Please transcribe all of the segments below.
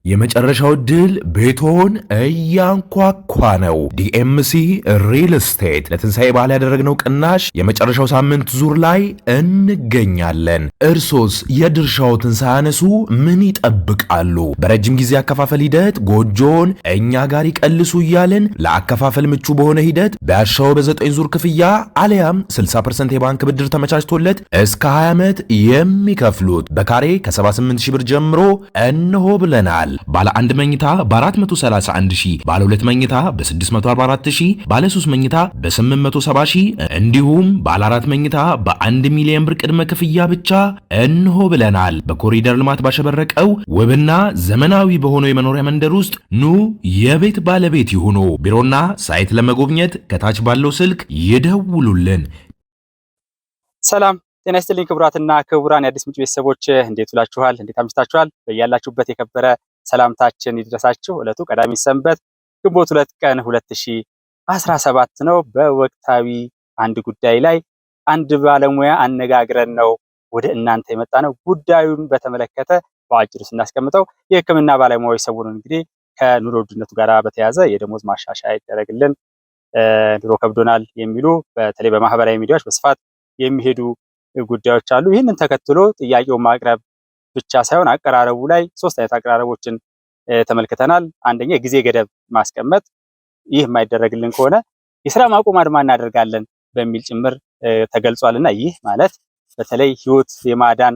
የመጨረሻው ድል ቤቶን እያንኳኳ ነው። ዲኤምሲ ሪል ስቴት ለትንሣኤ በዓል ያደረግነው ቅናሽ የመጨረሻው ሳምንት ዙር ላይ እንገኛለን። እርሶስ የድርሻዎትን ሳያነሱ ምን ይጠብቃሉ? በረጅም ጊዜ አከፋፈል ሂደት ጎጆን እኛ ጋር ይቀልሱ እያልን ለአከፋፈል ምቹ በሆነ ሂደት በያሻው በ9 ዙር ክፍያ አሊያም 60% የባንክ ብድር ተመቻችቶለት እስከ 20 ዓመት የሚከፍሉት በካሬ ከ78 ሺህ ብር ጀምሮ እንሆ ብለናል። ባለ 1 መኝታ በ431 ሺህ፣ ባለ 2 መኝታ በ644 ሺህ፣ ባለ 3 መኝታ በ870 ሺህ እንዲሁም ባለ 4 መኝታ በ1 ሚሊዮን ብር ቅድመ ክፍያ ብቻ እንሆ ብለናል። በኮሪደር ልማት ባሸበረቀው ውብና ዘመናዊ በሆነው የመኖሪያ መንደር ውስጥ ኑ የቤት ባለቤት ይሁኑ። ቢሮና ሳይት ለመጎብኘት ከታች ባለው ስልክ ይደውሉልን። ሰላም ጤና ይስጥልኝ ክቡራትና ክቡራን የአዲስ ምንጭ ቤተሰቦች እንዴት ውላችኋል? እንዴት አምሽታችኋል? በያላችሁበት የከበረ ሰላምታችን ይድረሳችሁ። ዕለቱ ቀዳሚ ሰንበት ግንቦት 2 ቀን 2017 ነው። በወቅታዊ አንድ ጉዳይ ላይ አንድ ባለሙያ አነጋግረን ነው ወደ እናንተ የመጣ ነው። ጉዳዩን በተመለከተ በአጭሩ ስናስቀምጠው የሕክምና ባለሙያዎች ሰሞኑን እንግዲህ ከኑሮ ውድነቱ ጋር በተያያዘ የደሞዝ ማሻሻያ ይደረግልን፣ ኑሮ ከብዶናል የሚሉ በተለይ በማህበራዊ ሚዲያዎች በስፋት የሚሄዱ ጉዳዮች አሉ። ይህንን ተከትሎ ጥያቄውን ማቅረብ ብቻ ሳይሆን አቀራረቡ ላይ 3 አይነት አቀራረቦችን ተመልክተናል። አንደኛ የጊዜ ገደብ ማስቀመጥ፣ ይህ የማይደረግልን ከሆነ የስራ ማቆም አድማ እናደርጋለን በሚል ጭምር ተገልጿልና ይህ ማለት በተለይ ህይወት የማዳን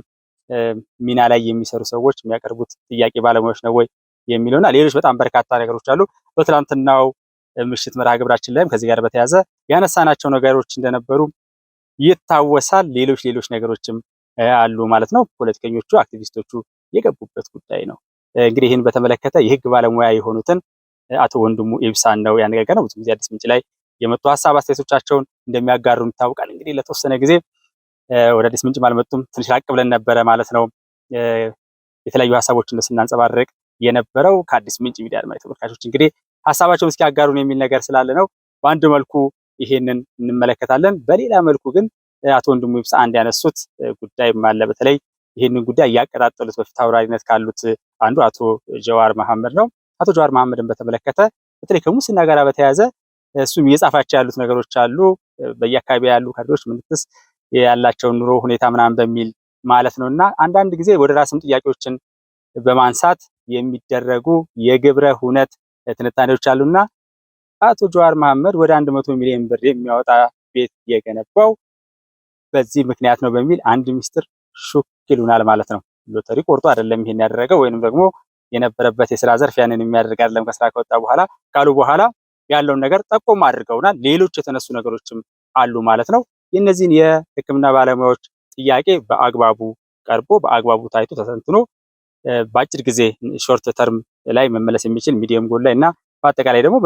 ሚና ላይ የሚሰሩ ሰዎች የሚያቀርቡት ጥያቄ ባለሙያዎች ነው ወይ የሚለውና ሌሎች በጣም በርካታ ነገሮች አሉ። በትናንትናው ምሽት መርሃ ግብራችን ላይም ከዚህ ጋር በተያያዘ ያነሳናቸው ነገሮች እንደነበሩ ይታወሳል። ሌሎች ነገሮችም አሉ ማለት ነው። ፖለቲከኞቹ፣ አክቲቪስቶቹ የገቡበት ጉዳይ ነው። እንግዲህ ይህን በተመለከተ የህግ ባለሙያ የሆኑትን አቶ ወንድሙ ኢብሳን ነው ያነጋገርነው። ብዙ ጊዜ አዲስ ምንጭ ላይ የመጡ ሀሳብ አስተያየቶቻቸውን እንደሚያጋሩ ይታወቃል። እንግዲህ ለተወሰነ ጊዜ ወደ አዲስ ምንጭ አልመጡም፣ ትንሽ ራቅ ብለን ነበረ ማለት ነው። የተለያዩ ሀሳቦችን ስናንጸባርቅ የነበረው ከአዲስ ምንጭ ሚዲያ አድማጭ ተመልካቾች እንግዲህ ሀሳባቸውን እስኪ ያጋሩን የሚል ነገር ስላለ ነው። በአንድ መልኩ ይሄንን እንመለከታለን። በሌላ መልኩ ግን አቶ ወንድሙ ኢብሳ አንድ ያነሱት ጉዳይ አለ። በተለይ ይሄንን ጉዳይ ያቀጣጠሉት በፊት አውራሪነት ካሉት አንዱ አቶ ጀዋር መሐመድ ነው። አቶ ጀዋር መሐመድን በተመለከተ በተለይ ከሙስና ጋር በተያያዘ እሱም እየጻፋቸው ያሉት ነገሮች አሉ። በየአካባቢ ያሉ ካድሬዎች ምንትስ ያላቸውን ኑሮ ሁኔታ ምናምን በሚል ማለት ነውና አንዳንድ ጊዜ ወደ ራስም ጥያቄዎችን በማንሳት የሚደረጉ የግብረ ሁነት ትንታኔዎች አሉና አቶ ጀዋር መሐመድ ወደ 100 ሚሊዮን ብር የሚያወጣ ቤት የገነባው በዚህ ምክንያት ነው በሚል አንድ ሚስጥር ሹክ ይሉናል ማለት ነው። ሎተሪ ቆርጦ አይደለም ይሄን ያደረገው ወይንም ደግሞ የነበረበት የሥራ ዘርፍ ያንን የሚያደርግ አይደለም። ከስራ ከወጣ በኋላ ካሉ በኋላ ያለውን ነገር ጠቆም አድርገውናል። ሌሎች የተነሱ ነገሮችም አሉ ማለት ነው። የእነዚህን የሕክምና ባለሙያዎች ጥያቄ በአግባቡ ቀርቦ በአግባቡ ታይቶ ተሰንትኖ በአጭር ጊዜ ሾርት ተርም ላይ መመለስ የሚችል ሚዲየም ጎል ላይ እና በአጠቃላይ ደግሞ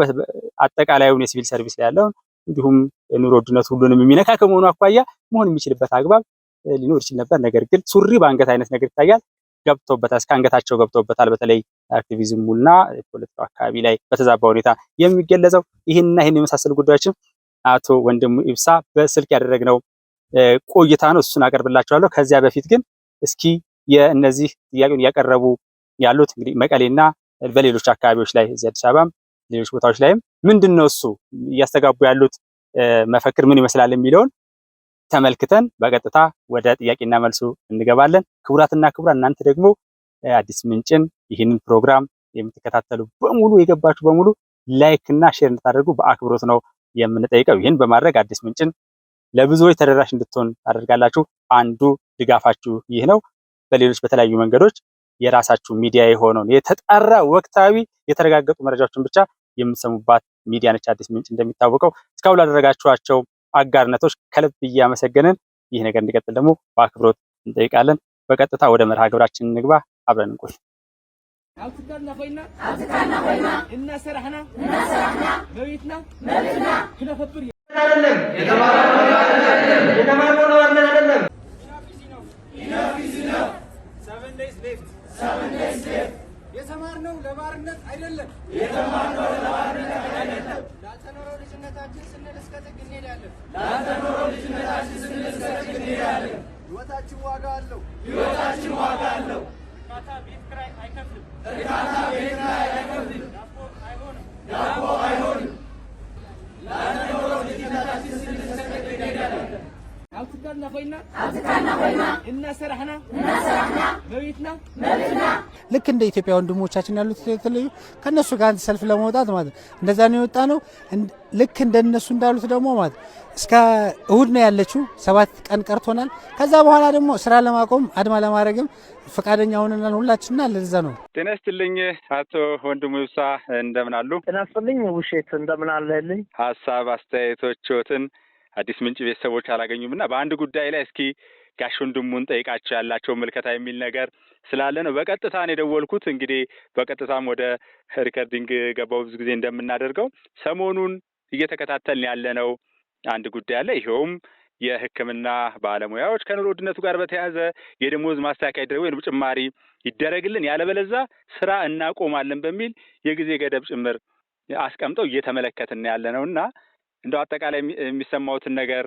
አጠቃላዩን የሲቪል ሰርቪስ ላይ ያለውን እንዲሁም ኑሮ ውድነቱ ሁሉንም የሚነካ ከመሆኑ አኳያ መሆን የሚችልበት አግባብ ሊኖር ይችል ነበር። ነገር ግን ሱሪ በአንገት አይነት ነገር ይታያል። ገብቶበታል፣ እስከ አንገታቸው ገብቶበታል። በተለይ አክቲቪዝሙና ፖለቲካው አካባቢ ላይ በተዛባ ሁኔታ የሚገለጸው ይህንና ይህን የመሳሰሉ ጉዳዮችን አቶ ወንድሙ ኢብሳ በስልክ ያደረግነው ቆይታ ነው። እሱን አቀርብላችኋለሁ። ከዚያ በፊት ግን እስኪ የእነዚህ ጥያቄውን እያቀረቡ ያሉት እንግዲህ መቀሌና በሌሎች አካባቢዎች ላይ እዚህ አዲስ አበባም ሌሎች ቦታዎች ላይም ምንድነው እሱ እያስተጋቡ ያሉት መፈክር ምን ይመስላል የሚለውን ተመልክተን በቀጥታ ወደ ጥያቄና መልሱ እንገባለን። ክቡራትና ክቡራን እናንተ ደግሞ አዲስ ምንጭን ይህንን ፕሮግራም የምትከታተሉ በሙሉ የገባችሁ በሙሉ ላይክ እና ሼር እንድታደርጉ በአክብሮት ነው የምንጠይቀው። ይህን በማድረግ አዲስ ምንጭን ለብዙዎች ተደራሽ እንድትሆን ታደርጋላችሁ። አንዱ ድጋፋችሁ ይህ ነው። በሌሎች በተለያዩ መንገዶች የራሳችሁ ሚዲያ የሆነውን የተጣራ ወቅታዊ የተረጋገጡ መረጃዎችን ብቻ የምትሰሙባት ሚዲያ ነች አዲስ ምንጭ። እንደሚታወቀው እስካሁን ላደረጋችኋቸው አጋርነቶች ከልብ እያመሰገንን ይህ ነገር እንዲቀጥል ደግሞ በአክብሮት እንጠይቃለን። በቀጥታ ወደ መርሃ ግብራችን እንግባ። አብረን እንቆይ። አብትካና ኮይና እና ሰራህና በቤትና ክነፈብር አይደለም የተማርነው ነው አይደለም 7 days left የተማርነው ለባርነት አይደለም ላተኖረው ልጅነታችን ስንል እስከ ጥግ እንሄዳለን ህይወታችን ዋጋ አለው እርካታ ቤት ኪራይ አይከፍልም ልክ እንደ ኢትዮጵያ ወንድሞቻችን ያሉት የተለዩ ከነሱ ጋር ሰልፍ ለመውጣት ማለት እንደዛ ነው የወጣ ነው። ልክ እንደነሱ እንዳሉት ደግሞ ማለት እስከ እሁድ ነው ያለችው 7 ቀን ቀርቶናል። ከዛ በኋላ ደግሞ ስራ ለማቆም አድማ ለማድረግም ፈቃደኛ ሆነናል ሁላችንና ለዛ ነው። ጤና ይስጥልኝ አቶ ወንድሙ ይብሳ እንደምን አሉ? ጤና ይስጥልኝ ውሼት እንደምን አለልኝ? ሀሳብ አስተያየቶችን አዲስ ምንጭ ቤተሰቦች አላገኙምና በአንድ ጉዳይ ላይ እስኪ ጋሽ ወንድሙን ጠይቃቸው ያላቸው ምልከታ የሚል ነገር ስላለ ነው በቀጥታ ነው የደወልኩት። እንግዲህ በቀጥታም ወደ ሪከርዲንግ ገባው ብዙ ጊዜ እንደምናደርገው ሰሞኑን እየተከታተልን ያለነው አንድ ጉዳይ አለ። ይሄውም የሕክምና ባለሙያዎች ከኑሮ ውድነቱ ጋር በተያያዘ የደሞዝ ማስተካከያ ይደረግ ወይም ጭማሪ ይደረግልን ያለበለዛ ስራ እናቆማለን በሚል የጊዜ ገደብ ጭምር አስቀምጠው እየተመለከትን ያለነውና እንደው አጠቃላይ የሚሰማውትን ነገር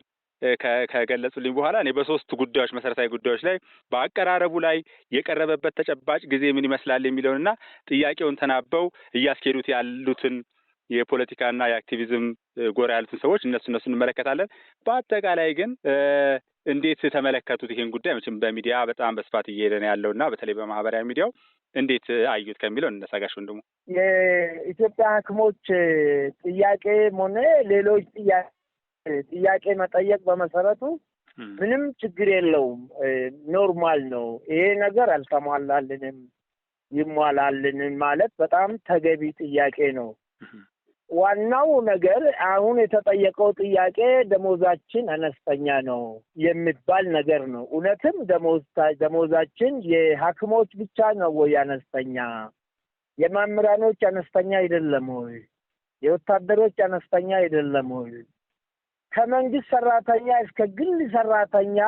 ከገለጹልኝ በኋላ እኔ በሶስት ጉዳዮች መሰረታዊ ጉዳዮች ላይ በአቀራረቡ ላይ የቀረበበት ተጨባጭ ጊዜ ምን ይመስላል የሚለውንና ጥያቄውን ተናበው እያስኬዱት ያሉትን የፖለቲካና የአክቲቪዝም ጎራ ያሉትን ሰዎች እነሱ እንመለከታለን። በአጠቃላይ ግን እንዴት ተመለከቱት ይሄን ጉዳይ? መቼም በሚዲያ በጣም በስፋት እየሄደ ነው ያለውና በተለይ በማህበራዊ ሚዲያው እንዴት አዩት ከሚለው እነሳጋሽ ወንድሙ። የኢትዮጵያ ሐኪሞች ጥያቄም ሆነ ሌሎች ጥያቄ መጠየቅ በመሰረቱ ምንም ችግር የለውም፣ ኖርማል ነው። ይሄ ነገር አልተሟላለንም ይሟላልንም ማለት በጣም ተገቢ ጥያቄ ነው። ዋናው ነገር አሁን የተጠየቀው ጥያቄ ደሞዛችን አነስተኛ ነው የሚባል ነገር ነው። እውነትም ደሞዛችን የሐኪሞች ብቻ ነው ወይ አነስተኛ? የመምህራኖች አነስተኛ አይደለም ወይ? የወታደሮች አነስተኛ አይደለም ወይ? ከመንግስት ሰራተኛ እስከ ግል ሰራተኛ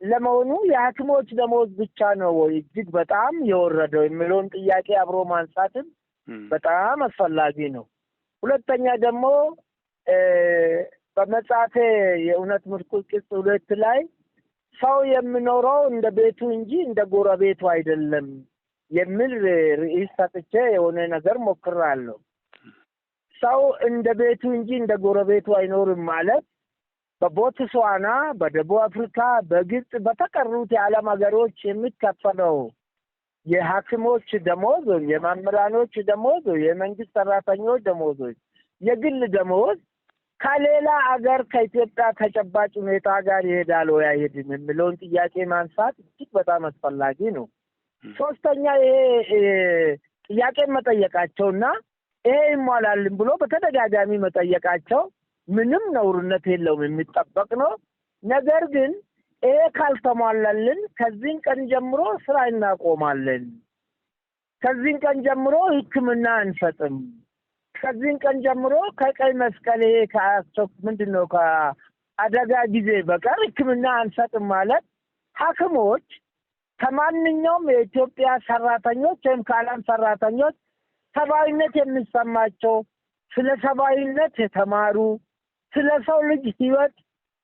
ለመሆኑ የሐኪሞች ደሞዝ ብቻ ነው ወይ እጅግ በጣም የወረደው የሚለውን ጥያቄ አብሮ ማንሳትም በጣም አስፈላጊ ነው። ሁለተኛ ደግሞ በመጽሐፌ የእውነት ምርኩዝ ቅጽ 2 ላይ ሰው የሚኖረው እንደ ቤቱ እንጂ እንደ ጎረቤቱ አይደለም የሚል ርዕስ ሰጥቼ የሆነ ነገር ሞክራለሁ። ሰው እንደ ቤቱ እንጂ እንደ ጎረቤቱ አይኖርም ማለት በቦትስዋና፣ በደቡብ አፍሪካ፣ በግብጽ፣ በተቀሩት የዓለም ሀገሮች የሚከፈለው የሐኪሞች ደሞዝ፣ የመምህራኖች ደሞዝ፣ የመንግስት ሰራተኞች ደሞዝ፣ የግል ደሞዝ ከሌላ አገር ከኢትዮጵያ ተጨባጭ ሁኔታ ጋር ይሄዳል ወይ አይሄድም የሚለውን ጥያቄ ማንሳት እጅግ በጣም አስፈላጊ ነው። ሶስተኛ ይሄ ጥያቄ መጠየቃቸውና ይሄ ይሟላልን ብሎ በተደጋጋሚ መጠየቃቸው ምንም ነውርነት የለውም፣ የሚጠበቅ ነው። ነገር ግን ይሄ ካልተሟላልን ከዚህን ቀን ጀምሮ ስራ እናቆማለን፣ ከዚህን ቀን ጀምሮ ሕክምና አንሰጥም፣ ከዚህን ቀን ጀምሮ ከቀይ መስቀል ይሄ ምንድነው ከአደጋ ጊዜ በቀር ሕክምና አንሰጥም ማለት ሐኪሞች ከማንኛውም የኢትዮጵያ ሰራተኞች ወይም ከዓለም ሰራተኞች ሰብአዊነት የሚሰማቸው ስለ ሰብአዊነት የተማሩ ስለ ሰው ልጅ ህይወት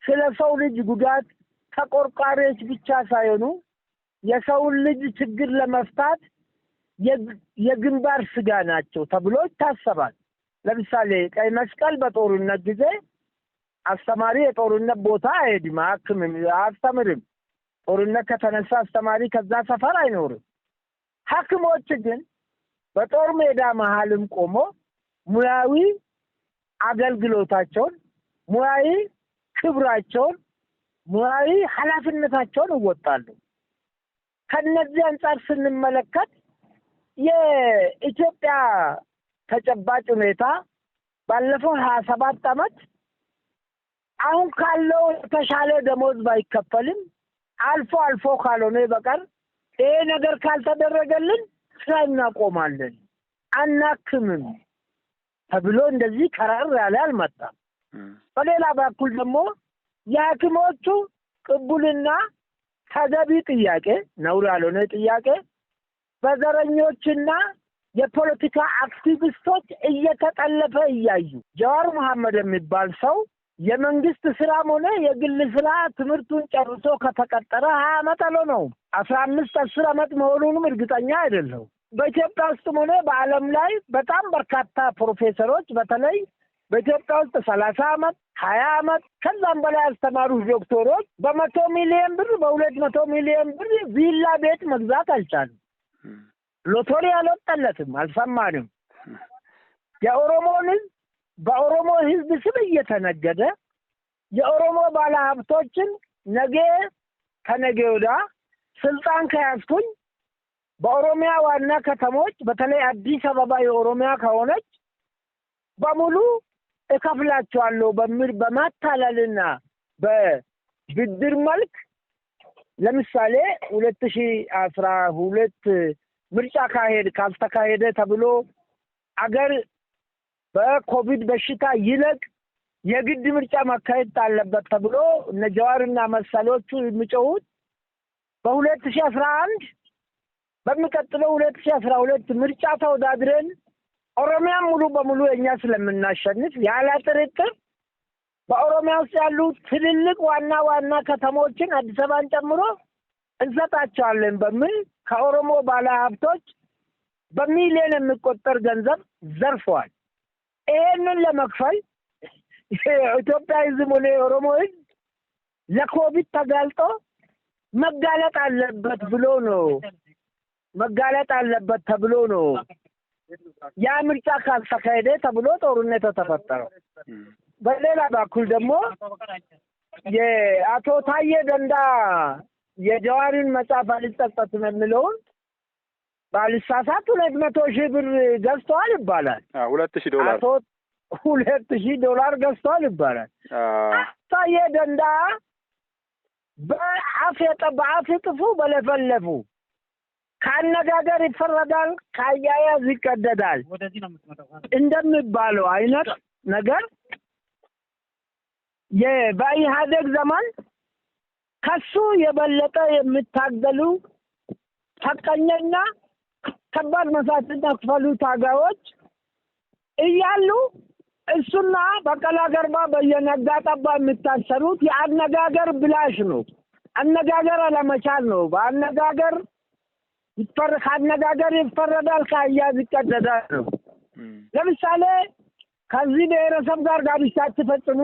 ስለ ሰው ልጅ ጉዳት ተቆርቋሪዎች ብቻ ሳይሆኑ የሰውን ልጅ ችግር ለመፍታት የግንባር ስጋ ናቸው ተብሎ ይታሰባል። ለምሳሌ ቀይ መስቀል በጦርነት ጊዜ አስተማሪ የጦርነት ቦታ አይሄድም፣ አያስተምርም። ጦርነት ከተነሳ አስተማሪ ከዛ ሰፈር አይኖርም። ሐኪሞች ግን በጦር ሜዳ መሀልም ቆሞ ሙያዊ አገልግሎታቸውን፣ ሙያዊ ክብራቸውን፣ ሙያዊ ኃላፊነታቸውን ይወጣሉ። ከነዚህ አንጻር ስንመለከት የኢትዮጵያ ተጨባጭ ሁኔታ ባለፈው 27 ዓመት አሁን ካለው የተሻለ ደሞዝ ባይከፈልም አልፎ አልፎ ካልሆነ በቀር ይሄ ነገር ካልተደረገልን ስራ እናቆማለን አናክምም ተብሎ እንደዚህ ቀራር ያለ አልመጣም። በሌላ በኩል ደግሞ የሐኪሞቹ ቅቡልና ተገቢ ጥያቄ ነውር ያልሆነ ጥያቄ በዘረኞችና የፖለቲካ አክቲቪስቶች እየተጠለፈ እያዩ ጀዋር መሐመድ የሚባል ሰው የመንግስት ስራም ሆነ የግል ስራ ትምህርቱን ጨርሶ ከተቀጠረ 20 ዓመት አልሆነው 10 ዓመት መሆኑንም እርግጠኛ አይደለሁ። በኢትዮጵያ ውስጥም ሆነ በዓለም ላይ በጣም በርካታ ፕሮፌሰሮች በተለይ በኢትዮጵያ ውስጥ 30 ዓመት 20 ዓመት ከዛም በላይ ያስተማሩ ዶክተሮች በ100 ሚሊዮን ብር በ200 ሚሊዮን ብር ቪላ ቤት መግዛት አልቻሉም። ሎተሪ አልወጣለትም፣ አልሰማንም። የኦሮሞን ሕዝብ በኦሮሞ ሕዝብ ስም እየተነገደ የኦሮሞ ባለሀብቶችን ነገ ከነገ ወዲያ ስልጣን ከያዝኩኝ በኦሮሚያ ዋና ከተሞች በተለይ አዲስ አበባ የኦሮሚያ ከሆነች በሙሉ እከፍላቸዋለሁ በሚል በማታለልና በብድር መልክ ለምሳሌ 2012 ምርጫ ካልተካሄደ ተብሎ አገር በኮቪድ በሽታ ይለቅ የግድ ምርጫ ማካሄድ አለበት ተብሎ እነ ጀዋርና መሰሎቹ የሚጮሁት በ2011 በሚቀጥለው 2012 ምርጫ ተወዳድረን ኦሮሚያን ሙሉ በሙሉ እኛ ስለምናሸንፍ ያለ ጥርጥር በኦሮሚያ ውስጥ ያሉ ትልልቅ ዋና ከተሞችን አዲስ አበባን ጨምሮ እንሰጣቸዋለን በሚል ከኦሮሞ ባለሀብቶች በሚሊዮን የሚቆጠር ገንዘብ ዘርፈዋል። ይሄንን ለመክፈል ኢትዮጵያ ሕዝብ ሆነ የኦሮሞ ሕዝብ ለኮቪድ ተጋልጦ መጋለጥ አለበት ተብሎ ነው ያ ምርጫ ካልተካሄደ ተብሎ ጦርነት ተፈጠረው። በሌላ በኩል ደግሞ የአቶ ታዬ ደንዳ የጀዋርን መጽሐፍ አልጸጸትም የሚለውን ባልሳሳት 200,000 ብር ገዝተዋል ይባላል። 2,000 $2,000 ገዝተዋል ይባላል። ታዬ ደንዳ በአፍ ጥፉ በለፈለፉ ከአነጋገር ይፈረዳል፣ ከአያያዝ ይቀደዳል እንደሚባለው አይነት ነገር በኢህአዴግ ዘመን ከሱ የበለጠ የሚታገሉ ሐቀኛና ከባድ መስዋዕትነት የከፈሉ ታጋዮች እያሉ እሱና በቀለ ገርባ በየነጋ ጠባ የሚታሰሩት የአነጋገር ብላሽ ነው። አነጋገር አለመቻል ነው። በአነጋገር ከአነጋገር ይፈረዳል፣ ከአያያዝ ይቀደዳል ነው። ለምሳሌ ከዚህ ብሔረሰብ ጋር ጋብቻ ትፈጽሙ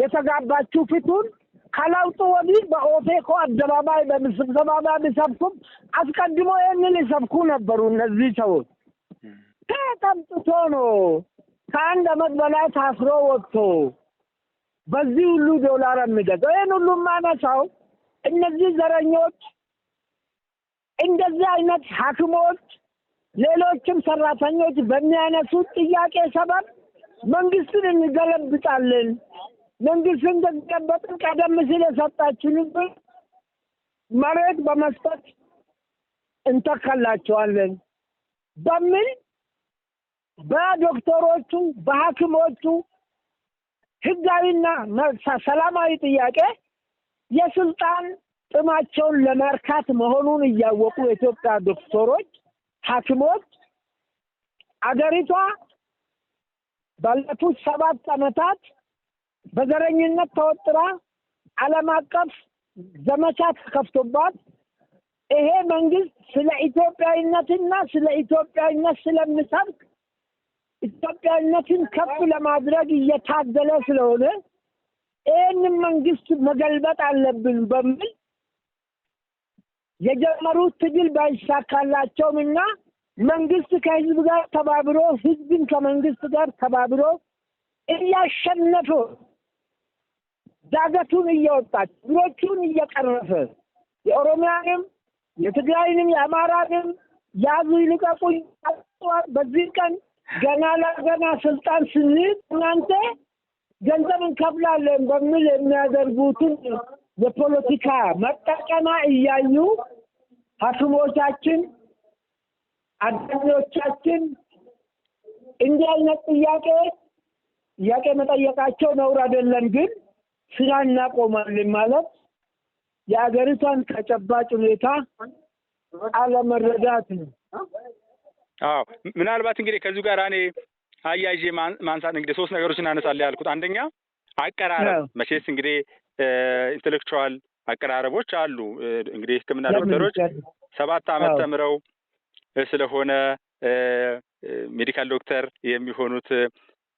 የተጋባችሁ ፍቱን ከለውጡ ወዲህ በኦፌኮ አደባባይ በስብሰባ ቢሰብኩም አስቀድሞ ይህንን ይሰብኩ ነበሩ። እነዚህ ሰዎች ተጠምጥቶ ነው ከአንድ ዓመት በላይ ታስሮ ወጥቶ በዚህ ሁሉ ዶላር የሚገዛው። ይህን ሁሉ ማነሳው እነዚህ ዘረኞች እንደዚህ አይነት ሐኪሞች ሌሎችም ሰራተኞች በሚያነሱት ጥያቄ ሰበብ መንግስትን እንገለብጣለን፣ መንግስትን ተቀበጥን ቀደም ሲል የሰጣችንን መሬት በመስጠት እንተካላቸዋለን በሚል በዶክተሮቹ በሐኪሞቹ ህጋዊና ሰላማዊ ጥያቄ የስልጣን ጥማቸውን ለማርካት መሆኑን እያወቁ የኢትዮጵያ ዶክተሮች፣ ሐኪሞች አገሪቷ ባለፉት 7 ዓመታት በዘረኝነት ተወጥራ ዓለም አቀፍ ዘመቻ ተከፍቶባት ይሄ መንግስት ስለ ኢትዮጵያዊነትና ስለ ኢትዮጵያዊነት ስለሚሰብክ ኢትዮጵያዊነትን ከፍ ለማድረግ እየታገለ ስለሆነ ይህንን መንግስት መገልበጥ አለብን በሚል የጀመሩት ትግል ባይሳካላቸውምና መንግስት ከህዝብ ጋር ተባብሮ ህዝብን ከመንግስት ጋር ተባብሮ እያሸነፈ ዳገቱን እየወጣች ችግሮቹን እየቀረፈ የኦሮሚያንም የትግራይንም የአማራንም ያዙ ይልቀቁኝ በዚህ ቀን ገና ለገና ስልጣን ስንይዝ እናንተ ገንዘብ እንከፍላለን በሚል የሚያደርጉትን የፖለቲካ መጠቀማ እያዩ ሐኪሞቻችን አዳኞቻችን እንዲህ አይነት ጥያቄ መጠየቃቸው ነውር አይደለም፣ ግን ስራ እናቆማለን ማለት የአገሪቷን ተጨባጭ ሁኔታ አለመረዳት ነው። አዎ ምናልባት እንግዲህ ከዚሁ ጋር እኔ አያይዤ ማንሳት እንግዲህ 3 ነገሮችን አነሳለሁ ያልኩት፣ አንደኛ አቀራረብ። መቼስ እንግዲህ ኢንተሌክቹዋል አቀራረቦች አሉ። እንግዲህ ሕክምና ዶክተሮች 7 ዓመት ተምረው ስለሆነ ሜዲካል ዶክተር የሚሆኑት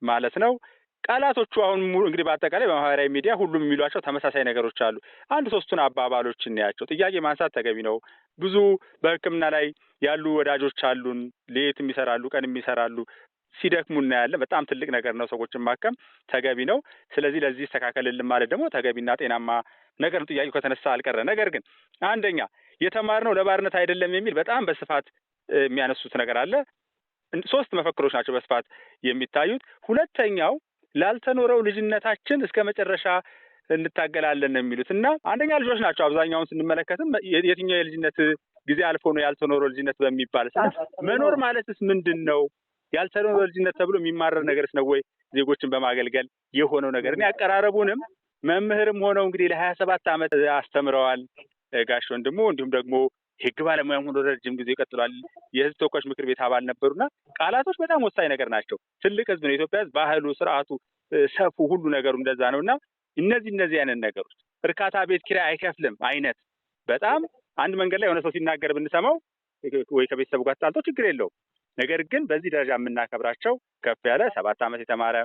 ማለት ነው። ቃላቶቹ አሁን እንግዲህ በአጠቃላይ በማህበራዊ ሚዲያ ሁሉም የሚሏቸው ተመሳሳይ ነገሮች አሉ። አንድ ሶስቱን አባባሎች እናያቸው። ጥያቄ ማንሳት ተገቢ ነው። ብዙ በሕክምና ላይ ያሉ ወዳጆች አሉን፣ ሌትም ይሰራሉ፣ ቀንም ይሰራሉ፣ ሲደክሙ እናያለን። በጣም ትልቅ ነገር ነው። ሰዎችን ማከም ተገቢ ነው። ስለዚህ ለዚህ ይስተካከልልን ማለት ደግሞ ተገቢና ጤናማ ነገር ነው። ጥያቄው ከተነሳ አልቀረ። ነገር ግን አንደኛ የተማርነው ለባርነት አይደለም የሚል በጣም በስፋት የሚያነሱት ነገር አለ። 3 መፈክሮች ናቸው በስፋት የሚታዩት። ሁለተኛው ላልተኖረው ልጅነታችን እስከ መጨረሻ እንታገላለን ነው የሚሉት እና አንደኛ ልጆች ናቸው። አብዛኛውን ስንመለከትም የትኛው የልጅነት ጊዜ አልፎ ነው ያልተኖረው ልጅነት በሚባል መኖር ማለትስ ምንድን ነው? ያልተኖረው ልጅነት ተብሎ የሚማረር ነገርስ ነው ወይ? ዜጎችን በማገልገል የሆነው ነገር እኔ አቀራረቡንም መምህርም ሆነው እንግዲህ ለ27 ዓመት አስተምረዋል ጋሽ ወንድሙ። እንዲሁም ደግሞ የህግ ባለሙያም ሆኖ ረጅም ጊዜ ቀጥሏል። የህዝብ ተወካዮች ምክር ቤት አባል ነበሩና ቃላቶች በጣም ወሳኝ ነገር ናቸው። ትልቅ ህዝብ ነው የኢትዮጵያ ህዝብ። ባህሉ፣ ስርዓቱ፣ ሰፉ ሁሉ ነገሩ እንደዛ ነውና እነዚህ አይነት ነገሮች እርካታ ቤት ኪራይ አይከፍልም አይነት በጣም አንድ መንገድ ላይ የሆነ ሰው ሲናገር ብንሰማው ወይ ከቤተሰቡ ጋር ተጣልቶ ችግር የለውም። ነገር ግን በዚህ ደረጃ የምናከብራቸው ከፍ ያለ 7 ዓመት የተማረ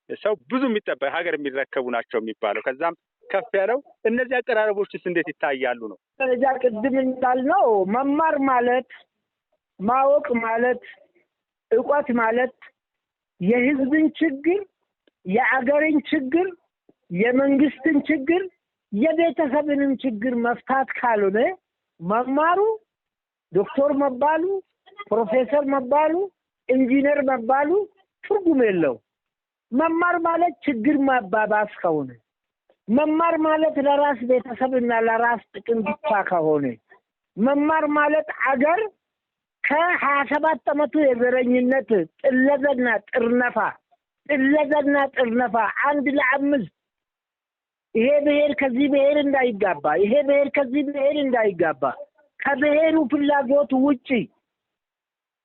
ሰው ብዙ የሚጠበቅ ሀገር የሚረከቡ ናቸው የሚባለው ከዛም ከፍ ያለው እነዚህ አቀራረቦችስ እንዴት ይታያሉ ነው? ደረጃ ቅድም እንዳልነው መማር ማለት ማወቅ ማለት ዕውቀት ማለት የህዝብን ችግር፣ የአገርን ችግር፣ የመንግስትን ችግር፣ የቤተሰብንም ችግር መፍታት ካልሆነ መማሩ ዶክተር መባሉ፣ ፕሮፌሰር መባሉ፣ ኢንጂነር መባሉ ትርጉም የለው። መማር ማለት ችግር ማባባስ ከሆነ መማር ማለት ለራስ ቤተሰብና ለራስ ጥቅም ብቻ ከሆነ መማር ማለት አገር ከ27 ዓመቱ የዘረኝነት ጥለዘና ጥርነፋ 1 ለ5 ይሄ ብሔር ከዚህ ብሔር እንዳይጋባ፣ ይሄ ብሔር ከዚህ ብሔር እንዳይጋባ ከብሔሩ ፍላጎት ውጪ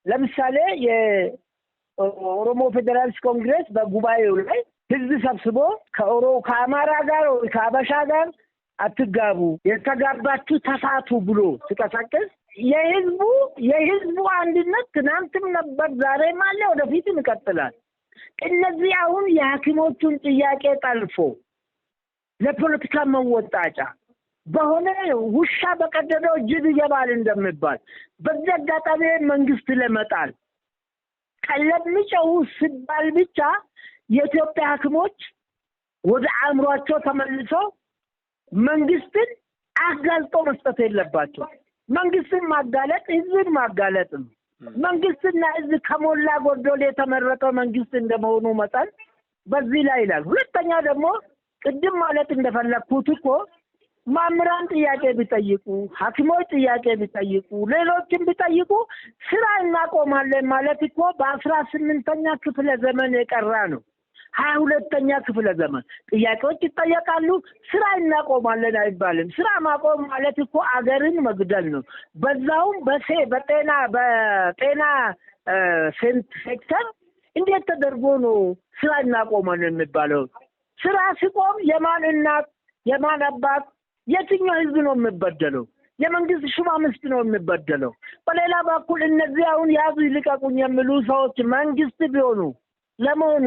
ለምሳሌ የኦሮሞ ፌዴራሊስት ኮንግሬስ በጉባኤው ላይ ህዝብ ሰብስቦ ከአማራ ጋር ወይ ከአበሻ ጋር አትጋቡ፣ የተጋባችሁ ተፋቱ ብሎ ሲቀሰቅስ የህዝቡ አንድነት ትናንትም ነበር፣ ዛሬም አለ፣ ወደፊትም ይቀጥላል። እነዚህ አሁን የሐኪሞቹን ጥያቄ ጠልፎ ለፖለቲካ መወጣጫ በሆነ ውሻ በቀደደው ጅብ ይገባል እንደሚባል በዚህ አጋጣሚ መንግስት ለመጣል ከለምጨው ሲባል ብቻ የኢትዮጵያ ሐኪሞች ወደ አእምሯቸው ተመልሰው መንግስትን አጋልጦ መስጠት የለባቸው። መንግስትን ማጋለጥ ህዝብን ማጋለጥ ነው። መንግስትና ህዝብ ከሞላ ጎደል የተመረጠ መንግስት እንደመሆኑ መጠን በዚህ ላይ ይላል። ሁለተኛ ደግሞ ቅድም ማለት እንደፈለኩት እኮ ማምራን ጥያቄ ቢጠይቁ፣ ሐኪሞች ጥያቄ ቢጠይቁ፣ ሌሎችም ቢጠይቁ ስራ እናቆማለን ማለት እኮ በ18ኛ ክፍለ ዘመን የቀራ ነው። 22ኛ ክፍለ ዘመን ጥያቄዎች ይጠየቃሉ፣ ስራ እናቆማለን አይባልም። ስራ ማቆም ማለት እኮ አገርን መግደል ነው። በዛውም በጤና ሴክተር እንዴት ተደርጎ ነው ስራ እናቆማለን የሚባለው? ስራ ሲቆም የማን እናት የማን አባት የትኛው ህዝብ ነው የሚበደለው? የመንግስት ሹማምንት ነው የሚበደለው። በሌላ በኩል እነዚህ አሁን ያዙ ይልቀቁኝ የሚሉ ሰዎች መንግስት ቢሆኑ ለመሆኑ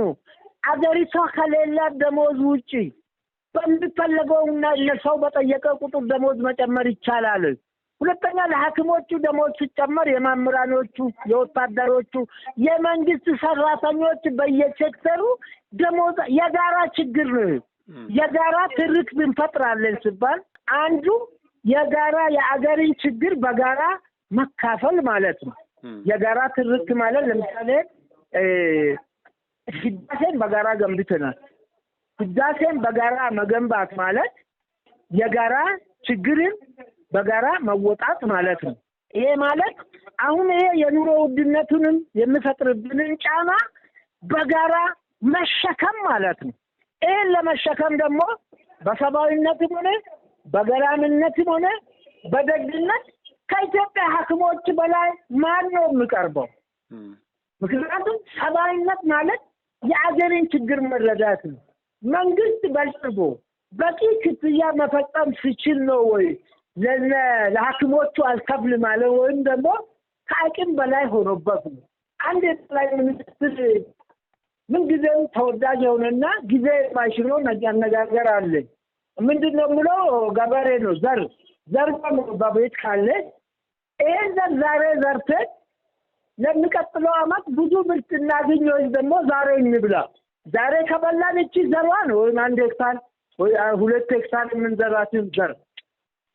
አገሪቷ ከሌላ ደሞዝ ውጪ በሚፈለገውና ለሰው በጠየቀ ቁጥር ደሞዝ መጨመር ይቻላል? ሁለተኛ ለሐኪሞቹ ደሞዝ ሲጨመር የመምህራኖቹ፣ የወታደሮቹ፣ የመንግስት ሰራተኞች በየሴክተሩ ደሞዝ የጋራ ችግር ነው። የጋራ ትርክ እንፈጥራለን ሲባል አንዱ የጋራ የአገርን ችግር በጋራ መካፈል ማለት ነው። የጋራ ትርክ ማለት ለምሳሌ ህዳሴን በጋራ ገንብተናል። ህዳሴን በጋራ መገንባት ማለት የጋራ ችግርን በጋራ መወጣት ማለት ነው። ይሄ ማለት አሁን ይሄ የኑሮ ውድነቱንም የሚፈጥርብንን ጫና በጋራ መሸከም ማለት ነው። ይሄን ለመሸከም ደግሞ በሰብአዊነትም ሆነ በገራምነትም ሆነ በደግነት ከኢትዮጵያ ሐኪሞች በላይ ማን ነው የሚቀርበው? ምክንያቱም ሰብአዊነት ማለት የአገርን ችግር መረዳት ነው። መንግስት በልጽጎ በቂ ክፍያ መፈጸም ሲችል ነው ወይ ለሐኪሞቹ አልከፍል ማለት ወይም ደግሞ ከአቅም በላይ ሆኖበት ነው? አንድ የጠቅላይ ሚኒስትር ምንጊዜም ተወዳጅ የሆነና ጊዜ የማይሽረው አነጋገር አለ። ምንድነው ብለው ገበሬ ነው ዘር በቤት ካለ ይሄን ዛሬ ዘርተን ለሚቀጥለው ዓመት ብዙ ምርት እናገኝ ወይ ደግሞ ዛሬ እንብላ። ዛሬ ከበላን እቺ ዘሯ ነው ወይ 1 ሄክታር ወይ 2 ሄክታር የምንዘራትን ዘር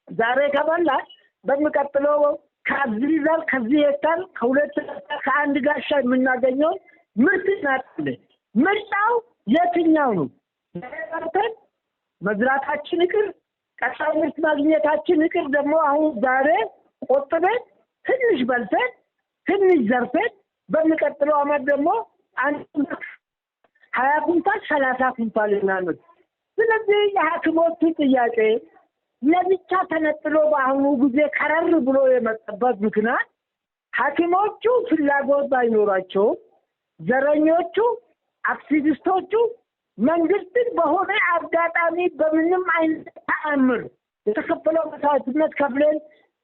ዛሬ ከበላን በሚቀጥለው ከዚህ ዘር ከዚህ ሄክታር ከሁለት ከአንድ ጋሻ የምናገኘው ምርት እናጣለን። ምርጫው የትኛው ነው? ዘርተን መዝራታችን ይቅር ቀጣይ ምርት ማግኘታችን ይቅር ደግሞ አሁን ዛሬ ቆጥበን ትንሽ በልተን ትንሽ ዘርተን በሚቀጥለው ዓመት ደግሞ 20 ኩንታል 30 ኩንታል እናመጥ። ስለዚህ የሐኪሞቹ ጥያቄ ለብቻ ተነጥሎ በአሁኑ ጊዜ ከረር ብሎ የመጣበት ምክንያት ሐኪሞቹ ፍላጎት ባይኖራቸው ዘረኞቹ አክቲቪስቶቹ መንግስትን በሆነ አጋጣሚ በምንም አይነት ተአምር የተከፈለው መስዋዕትነት ከፍለን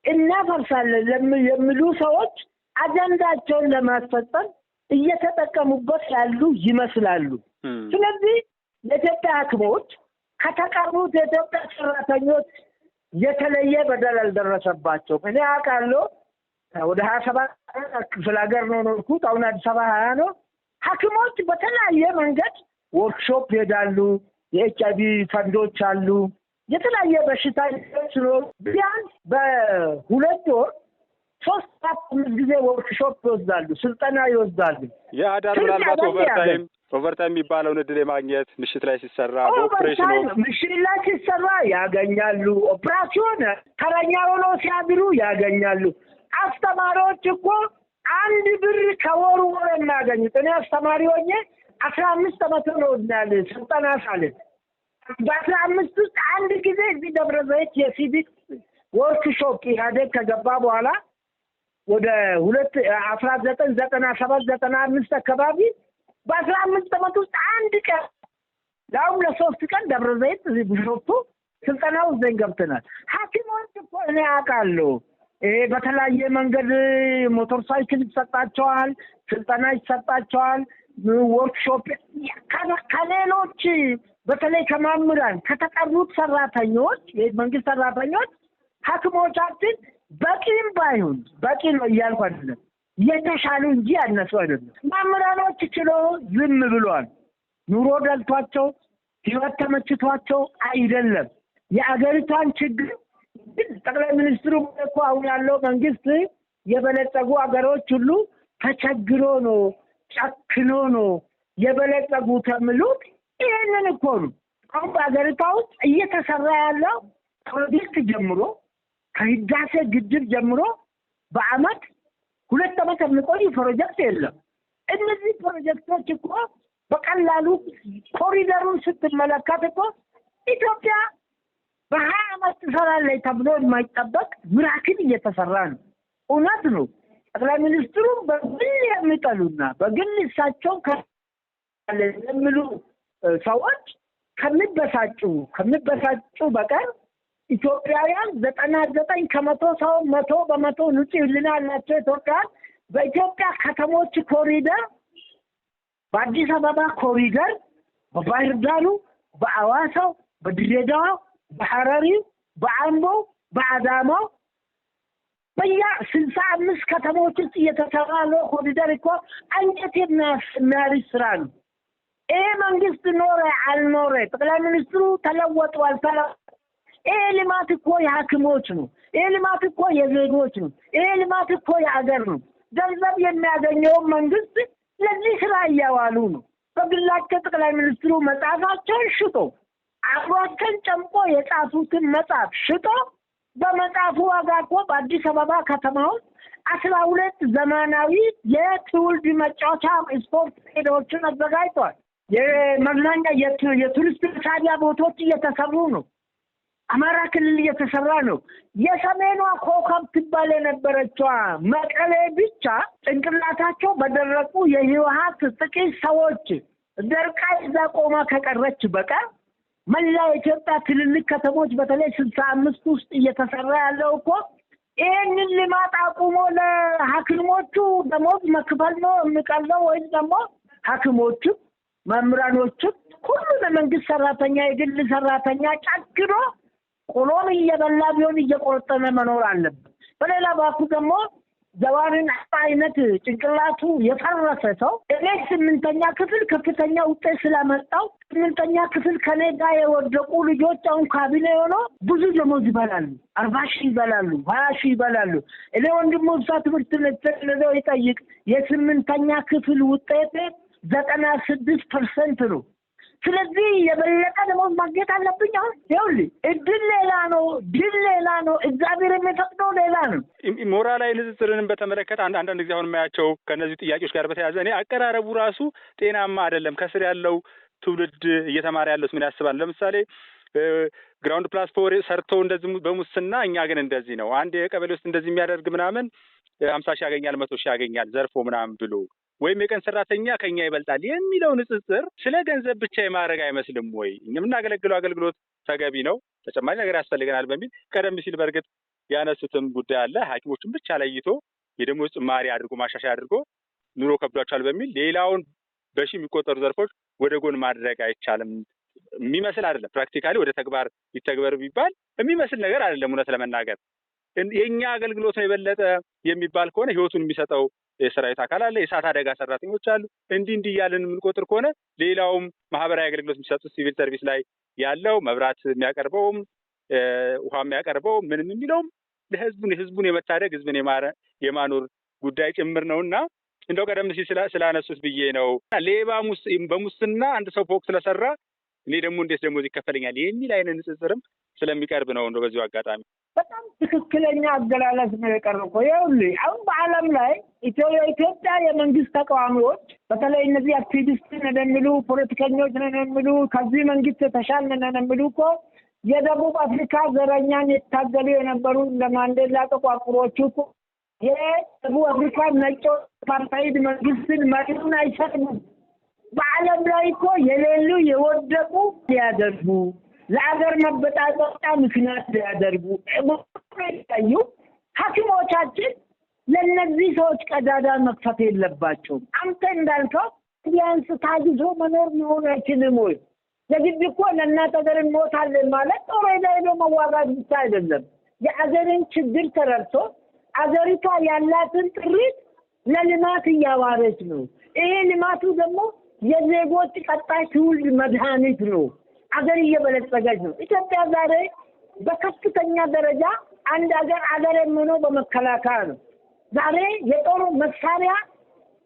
እናፈርሳለን የሚሉ ሰዎች አጀንዳቸውን ለማስፈጸም እየተጠቀሙበት ያሉ ይመስላሉ። ስለዚህ የኢትዮጵያ ሐኪሞች ከተቀሩት የኢትዮጵያ ሰራተኞች የተለየ በደል አልደረሰባቸውም። እኔ አውቃለሁ ወደ 27 ክፍለ ሀገር ነው ኖርኩት። አሁን አዲስ አበባ 20 ነው። ሐኪሞች በተለያየ መንገድ ወርክሾፕ ይሄዳሉ። የኤችአይቪ ፈንዶች አሉ። የተለያየ በሽታ ሲኖር ቢያንስ በ2 ወር 3-4 ጊዜ ወርክሾፕ ይወስዳሉ፣ ስልጠና ይወስዳሉ። የአዳር ምናልባት ኦቨርታይም የሚባለውን እድል የማግኘት ምሽት ላይ ሲሰራ በኦፕሬሽኑ ምሽት ላይ ሲሰራ ያገኛሉ። ኦፕሬሽን ተረኛ ሆነው ሲያድሩ ያገኛሉ። አስተማሪዎች እኮ 1 ብር ከወሩ ወር የሚያገኙት እኔ አስተማሪ ሆኜ 15 ዓመት ነው እንዳለ ስልጠና ሳለ በ15 ውስጥ 1 ጊዜ እዚህ ደብረ ዘይት የሲቪክ ወርክሾፕ ኢህአዴግ ከገባ በኋላ ወደ 1997-95 አካባቢ በ15 ዓመት ውስጥ 1 ቀን ያውም ለ3 ቀን ደብረ ዘይት እዚህ ቢሾፍቱ ስልጠናው ዘን ገብተናል። ሐኪሞች እኮ እኔ አውቃለሁ በተለያየ መንገድ ሞተር ሳይክል ይሰጣቸዋል፣ ስልጠና ይሰጣቸዋል፣ ወርክሾፕ ከሌሎች በተለይ ከማምራን ከተቀሩት ሰራተኞች የመንግስት ሰራተኞች ሐኪሞቻችን በቂም ባይሆን በቂ ነው እያልኩ አይደለም፣ የተሻሉ እንጂ ያነሱ አይደለም። ማምራኖች ችሎ ዝም ብሏል። ኑሮ ደልቷቸው ህይወት ተመችቷቸው አይደለም። የአገሪቷን ችግር ጠቅላይ ሚኒስትሩ እኮ አሁን ያለው መንግስት የበለጸጉ አገሮች ሁሉ ተቸግሮ ነው ጨክኖ ነው የበለጸጉ ተምሉት ይሄንን እኮ ነው። አሁን በአገሪቷ ውስጥ እየተሰራ ያለው ፕሮጀክት ጀምሮ ከህዳሴ ግድብ ጀምሮ በአመት 2 ዓመት የሚቆይ ፕሮጀክት የለም። እነዚህ ፕሮጀክቶች እኮ በቀላሉ ኮሪደሩን ስትመለከት እኮ ኢትዮጵያ በ20 ዓመት ትሰራለች ተብሎ የማይጠበቅ ሚራክል እየተሰራ ነው። እውነት ነው። ጠቅላይ ሚኒስትሩ በግል የሚጠሉና በግል እሳቸው የሚሉ ሰዎች ከሚበሳጩ በቀር ኢትዮጵያውያን 99% ሰው 100% ንጹህ ህሊና ያላቸው ኢትዮጵያውያን በኢትዮጵያ ከተሞች ኮሪደር በአዲስ አበባ ኮሪደር በባህር ዳሩ በአዋሳው በድሬዳዋ በሐረሪ በአምቦ በአዳማው በየ65 ከተሞች ውስጥ እየተሰራ ነው ኮሪደር እኮ አንጀት የሚያርስ ስራ ነው። ይሄ መንግስት ኖረ አልኖረ ጠቅላይ ሚኒስትሩ ተለወጡ አልተለወጡ ይሄ ልማት እኮ የሐኪሞች ነው። ይሄ ልማት እኮ የዜጎች ነው። ይሄ ልማት እኮ የአገር ነው። ገንዘብ የሚያገኘው መንግስት ለዚህ ስራ እያዋሉ ነው። በግላቸው ጠቅላይ ሚኒስትሩ መጽሐፋቸውን ሽጦ አብሯቸውን ጨምቆ የጻፉትን መጽሐፍ ሽጦ በመጽሐፉ ዋጋ እኮ በአዲስ አበባ ከተማ ውስጥ 12 ዘመናዊ የትውልድ መጫወቻ ስፖርት ሜዳዎችን አዘጋጅቷል። የመዝናኛ የቱሪስት መሳቢያ ቦታዎች እየተሰሩ ነው። አማራ ክልል እየተሰራ ነው። የሰሜኗ ኮከብ ትባል የነበረችዋ መቀሌ ብቻ ጭንቅላታቸው በደረቁ የህወሓት ጥቂት ሰዎች ደርቃ ይዛ ቆማ ከቀረች በቀር መላ ኢትዮጵያ ትልልቅ ከተሞች በተለይ 65 ውስጥ እየተሰራ ያለው እኮ ይሄንን ልማት አቁሞ ለሐኪሞቹ ደሞዝ መክፈል ነው የሚቀለው ወይስ ደግሞ ሐኪሞቹ መምህራኖቹም ሁሉም የመንግስት ሰራተኛ የግል ሰራተኛ ጨክኖ ቆሎን እየበላ ቢሆን እየቆረጠመ መኖር አለበት። በሌላ በኩል ደግሞ ጀዋርን አይነት ጭንቅላቱ የፈረሰ ሰው እኔ 8ኛ ክፍል ከፍተኛ ውጤት ስላመጣው 8ኛ ክፍል ከኔ ጋር የወደቁ ልጆች አሁን ካቢኔ ሆኖ ብዙ ደሞዝ ይበላሉ፣ 40 ሺህ ይበላሉ፣ 20 ሺህ ይበላሉ። እኔ ወንድሙ እዛ ትምህርት ለተለለው ይጠይቅ የ8ኛ ክፍል ውጤት 96% ነው። ስለዚህ የበለጠ ደሞዝ ማግኘት አለብኝ። አሁን ይኸውልህ እድል ሌላ ነው፣ ድል ሌላ ነው፣ እግዚአብሔር የሚፈቅደው ሌላ ነው። ሞራላዊ ንጽጽርንም በተመለከተ አንዳንድ ጊዜ አሁን የማያቸው ከእነዚህ ጥያቄዎች ጋር በተያያዘ እኔ አቀራረቡ ራሱ ጤናማ አይደለም። ከስር ያለው ትውልድ እየተማረ ያለው ምን ያስባል? ለምሳሌ ግራውንድ ፕላስ ፎር ሰርቶ እንደዚህ በሙስና እኛ ግን እንደዚህ ነው፣ አንድ የቀበሌ ውስጥ እንደዚህ የሚያደርግ ምናምን 50 ሺህ ያገኛል፣ 100 ሺህ ያገኛል ዘርፎ ምናምን ብሎ ወይም የቀን ሰራተኛ ከኛ ይበልጣል የሚለው ንጽጽር ስለ ገንዘብ ብቻ የማድረግ አይመስልም ወይ? የምናገለግለው አገልግሎት ተገቢ ነው፣ ተጨማሪ ነገር ያስፈልገናል በሚል ቀደም ሲል በእርግጥ ያነሱትም ጉዳይ አለ። ሐኪሞችን ብቻ ለይቶ የደሞዝ ጭማሪ አድርጎ ማሻሻያ አድርጎ ኑሮ ከብዷቸዋል በሚል ሌላውን በሺ የሚቆጠሩ ዘርፎች ወደ ጎን ማድረግ አይቻልም የሚመስል አይደለም። ፕራክቲካሊ ወደ ተግባር ይተግበር ቢባል የሚመስል ነገር አይደለም። እውነት ለመናገር የኛ አገልግሎት ነው የበለጠ የሚባል ከሆነ ህይወቱን የሚሰጠው የሰራዊት አካል አለ፣ የእሳት አደጋ ሰራተኞች አሉ። እንዲህ እያልን የምንቆጥር ከሆነ ሌላውም ማህበራዊ አገልግሎት የሚሰጡት ሲቪል ሰርቪስ ላይ ያለው መብራት የሚያቀርበውም ውሃ የሚያቀርበው ምንም የሚለውም ህዝቡን የመታደግ ህዝብን የማኖር ጉዳይ ጭምር ነውና እንደው ቀደም ሲል ስላነሱት ብዬ ነው። ሌባ በሙስና አንድ ሰው ፎቅ ስለሰራ እኔ ደግሞ እንዴት ደሞዝ ይከፈለኛል የሚል አይነት ንጽጽርም ስለሚቀርብ ነው። እንደው በዚሁ አጋጣሚ በጣም ትክክለኛ አገላለጽ ነው የቀረበው። ይኸውልህ አሁን በዓለም ላይ የኢትዮጵያ የመንግስት ተቃዋሚዎች በተለይ እነዚህ አክቲቪስት ነን የሚሉ ፖለቲከኞች ነን የሚሉ ከዚህ መንግስት የተሻልን ነን የሚሉ እኮ የደቡብ አፍሪካ ዘረኛን የታገሉ የነበሩ ለማንዴላ ተቋቁሮቹ እኮ የደቡብ አፍሪካ ነጮች አፓርታይድ መንግስትን መሪውን አይሰጥሙም። በዓለም ላይ እኮ የሌሉ የወደቁ ሊያደርጉ ለአገር መበጣበጫ ምክንያት ሊያደርጉ ይታዩ ሐኪሞቻችን ለነዚህ ሰዎች ቀዳዳ መክፈት የለባቸውም። አንተ እንዳልከው ቢያንስ ታግዞ መኖር መሆን አይችልም ወይ? ለግድ እኮ ለእናት አገር እንሞታለን ማለት ጦር ሄዶ መዋጋት ብቻ አይደለም። የአገርን ችግር ተረድቶ አገሪቷ ያላትን ጥሪት ለልማት እያዋረች ነው። ይሄ ልማቱ ደግሞ የዜጎች ቀጣይ ትውልድ መድኃኒት ነው። አገር እየበለጸገች ነው። ኢትዮጵያ ዛሬ በከፍተኛ ደረጃ አንድ አገር የሚሆነው በመከላከያ ነው። ዛሬ የጦር መሳሪያ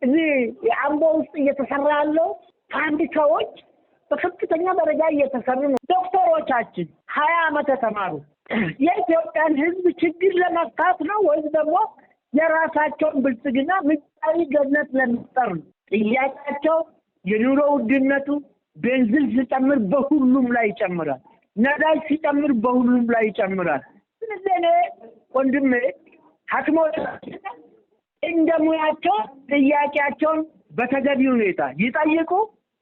እዚህ የአምቦ ውስጥ እየተሰራ ያለው ፋብሪካዎች በከፍተኛ ደረጃ እየተሰሩ ነው። ዶክተሮቻችን 20 ዓመት ተማሩ። የኢትዮጵያን ሕዝብ ችግር ለመፍታት ነው ወይስ ደግሞ የራሳቸውን ብልጽግና ምጣኔ ገነት ለመፍጠር ነው? ጥያቄያቸው የኑሮ ውድነቱ ቤንዚን ሲጨምር በሁሉም ላይ ይጨምራል። ነዳጅ ሲጨምር በሁሉም ላይ ይጨምራል። ስለዚህ እኔ ወንድሜ ሐኪሞች እንደ ሙያቸው ጥያቄያቸውን በተገቢ ሁኔታ ይጠይቁ።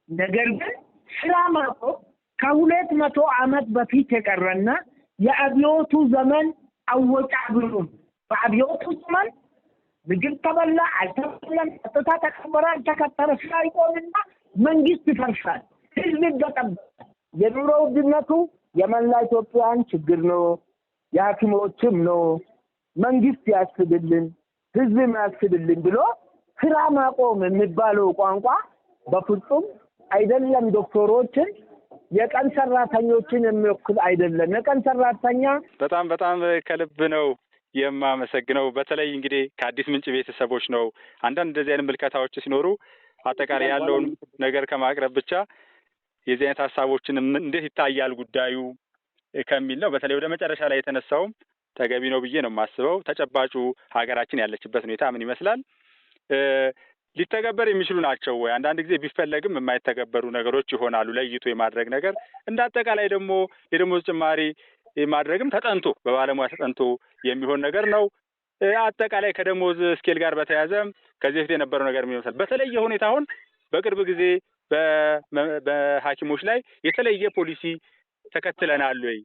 ነገር ግን ስራ ማቆም ከ200 ዓመት በፊት የቀረና የአብዮቱ ዘመን አወጫብሩ። በአብዮቱ ዘመን ምግብ ተበላ አልተበላም፣ ጸጥታ ተከበረ አልተከበረ ስራ ይቆምና መንግስት ይፈርሳል፣ ህዝብ ይበጠበጣል። የኑሮ ውድነቱ የመላ ኢትዮጵያን ችግር ነው፣ የሐኪሞችም ነው። መንግስት ያስብልን፣ ህዝብ ያስብልን ብሎ ስራ ማቆም የሚባለው ቋንቋ በፍጹም አይደለም። ዶክተሮችን የቀን ሰራተኞችን የሚወክል አይደለም። የቀን ሰራተኛ በጣም ከልብ ነው የማመሰግነው። በተለይ እንግዲህ ከአዲስ ምንጭ ቤተሰቦች ነው አንዳንድ እንደዚህ አይነት ምልከታዎች ሲኖሩ አጠቃላይ ያለውን ነገር ከማቅረብ ብቻ የዚህ አይነት ሀሳቦችን እንዴት ይታያል ጉዳዩ ከሚል ነው። በተለይ ወደ መጨረሻ ላይ የተነሳውም ተገቢ ነው ብዬ ነው የማስበው። ተጨባጩ ሀገራችን ያለችበት ሁኔታ ምን ይመስላል? ሊተገበር የሚችሉ ናቸው ወይ? አንዳንድ ጊዜ ቢፈለግም የማይተገበሩ ነገሮች ይሆናሉ። ለይቶ የማድረግ ነገር እንደ አጠቃላይ ደግሞ የደሞዝ ጭማሪ ማድረግም ተጠንቶ በባለሙያ ተጠንቶ የሚሆን ነገር ነው። አጠቃላይ ከደሞዝ ስኬል ጋር በተያያዘ ከዚህ በፊት የነበረው ነገር የሚመስል በተለየ ሁኔታ አሁን በቅርብ ጊዜ በሐኪሞች ላይ የተለየ ፖሊሲ ተከትለናል ወይ?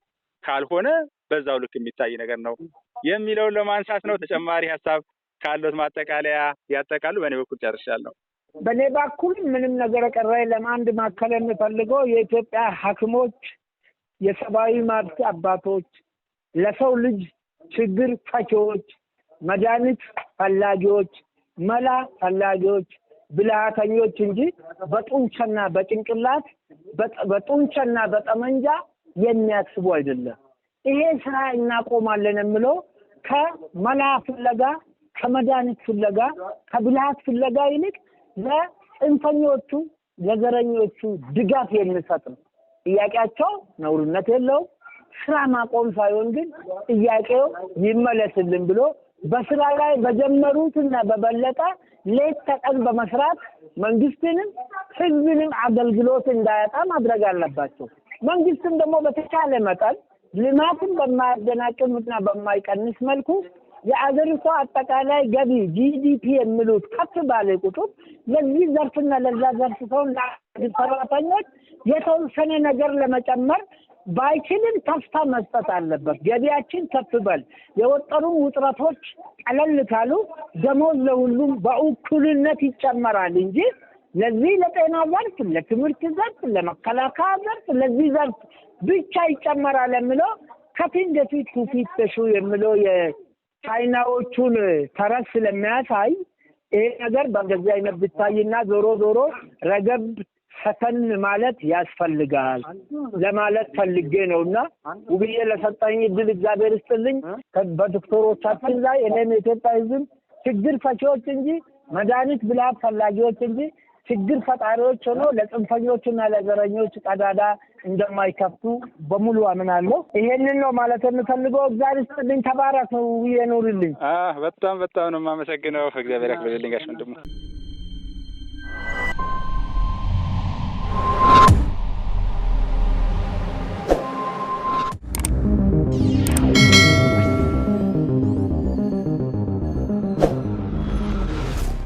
ካልሆነ በዛው ልክ የሚታይ ነገር ነው የሚለውን ለማንሳት ነው። ተጨማሪ ሀሳብ ካለት ማጠቃለያ ያጠቃሉ። በእኔ በኩል ጨርሻለሁ። በኔ በኩል ምንም ነገር ቀረኝ። ለማንድ ማከለ የምፈልገው የኢትዮጵያ ሐኪሞች፣ የሰብአዊ መብት አባቶች፣ ለሰው ልጅ ችግር ፈቺዎች፣ መድኃኒት ፈላጊዎች፣ መላ ፈላጊዎች፣ ብልሃተኞች እንጂ በጡንቻና በጭንቅላት በጡንቻና በጠመንጃ የሚያስቡ አይደለም። ይሄ ስራ እናቆማለን የምለው ከመላ ፍለጋ፣ ከመድኃኒት ፍለጋ፣ ከብልሃት ፍለጋ ይልቅ ለጽንፈኞቹ ለዘረኞቹ ድጋፍ የሚሰጥ ነው። ጥያቄያቸው ነውርነት የለውም። ስራ ማቆም ሳይሆን ግን ጥያቄው ይመለስልን ብሎ በስራ ላይ በጀመሩትና በበለጠ ሌት ተቀን በመስራት መንግስትንም ህዝብንም አገልግሎት እንዳያጣ ማድረግ አለባቸው። መንግስትም ደግሞ በተቻለ መጠን ልማትን በማያደናቅፍና በማይቀንስ መልኩ የአገሪቷ አጠቃላይ ገቢ ጂዲፒ የሚሉት ከፍ ባለ ቁጥር ለዚህ ዘርፍና ለዛ ዘርፍ ሰው ሰራተኞች የተወሰነ ነገር ለመጨመር ባይችልም ተስፋ መስጠት አለበት። ገቢያችን ከፍ በል፣ የወጠሩ ውጥረቶች ቀለል ካሉ ደሞዝ ለሁሉም በእኩልነት ይጨመራል እንጂ ለዚህ ለጤና ዘርፍ፣ ለትምህርት ዘርፍ፣ ለመከላከያ ዘርፍ፣ ለዚህ ዘርፍ ብቻ ይጨመራል የሚለው ከፊት ለፊት ፊት ተሹ የሚለው የቻይናዎቹን ተረት ስለሚያሳይ ይሄ ነገር በእንደዚህ አይነት ብታይና ዞሮ ረገብ ሰከን ማለት ያስፈልጋል ለማለት ፈልጌ ነውና ውብዬ ለሰጣኝ እድል እግዚአብሔር ይስጥልኝ። በዶክተሮቻችን ላይ እኔም የኢትዮጵያ ሕዝብ ችግር ፈቺዎች እንጂ መድኃኒት ብልሃት ፈላጊዎች እንጂ ችግር ፈጣሪዎች ሆኖ ለጽንፈኞችና ለዘረኞች ቀዳዳ እንደማይከፍቱ በሙሉ አምናለሁ። ይሄንን ነው ማለት የምፈልገው። እግዚአብሔር ይስጥልኝ። ተባረክ። ውብዬ ኑርልኝ። በጣም ነው የማመሰግነው። እግዚአብሔር ያክብርልኝ ጋሽ ወንድሙ።